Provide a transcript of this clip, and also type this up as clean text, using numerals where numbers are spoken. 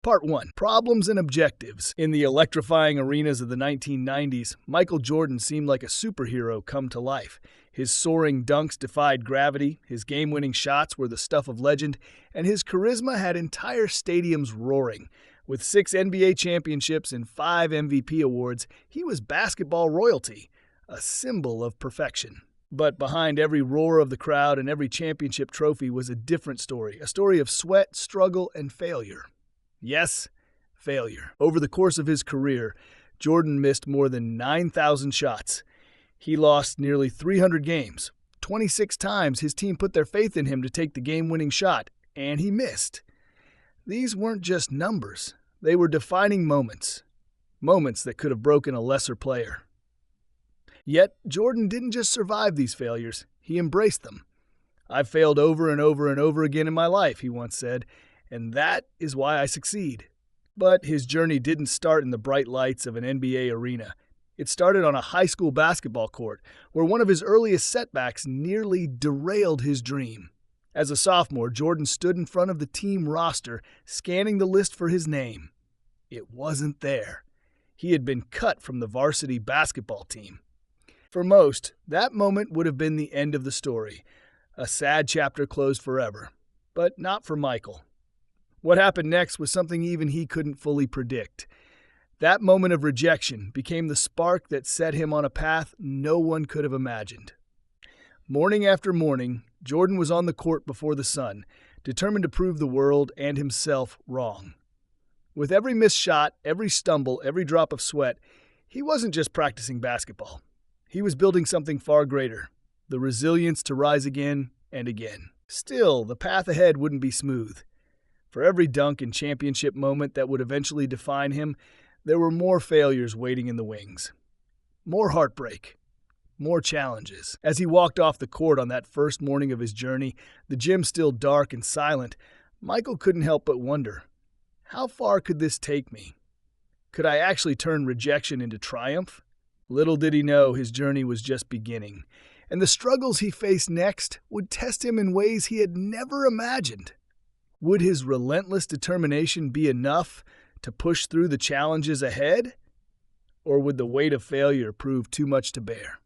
Part 1. Problems and Objectives. In the electrifying arenas of the 1990s, Micheal Jordan seemed like a superhero come to life. His soaring dunks defied gravity, his game-winning shots were the stuff of legend, and his charisma had entire stadiums roaring. With 6 NBA championships and 5 MVP awards, he was basketball royalty, a symbol of perfection. But behind every roar of the crowd and every championship trophy was a different story, a story of sweat, struggle, and failure. Yes, failure. Over the course of his career, Jordan missed more than 9,000 shots. He lost nearly 300 games. 26 times his team put their faith in him to take the game-winning shot, and he missed. These weren't just numbers. They were defining moments. Moments that could have broken a lesser player. Yet, Jordan didn't just survive these failures. He embraced them. "I've failed over and over and over again in my life," he once said, "and that is why I succeed." But his journey didn't start in the bright lights of an NBA arena. It started on a high school basketball court, where one of his earliest setbacks nearly derailed his dream. As a sophomore, Jordan stood in front of the team roster, scanning the list for his name. It wasn't there. He had been cut from the varsity basketball team. For most, that moment would have been the end of the story. A sad chapter closed forever. But not for Micheal. What happened next was something even he couldn't fully predict. That moment of rejection became the spark that set him on a path no one could have imagined. Morning after morning, Jordan was on the court before the sun, determined to prove the world and himself wrong. With every missed shot, every stumble, every drop of sweat, he wasn't just practicing basketball. He was building something far greater, the resilience to rise again and again. Still, the path ahead wouldn't be smooth. For every dunk and championship moment that would eventually define him, there were more failures waiting in the wings. More heartbreak. More challenges. As he walked off the court on that first morning of his journey, the gym still dark and silent, Micheal couldn't help but wonder, how far could this take me? Could I actually turn rejection into triumph? Little did he know his journey was just beginning, and the struggles he faced next would test him in ways he had never imagined. Would his relentless determination be enough to push through the challenges ahead? Or would the weight of failure prove too much to bear?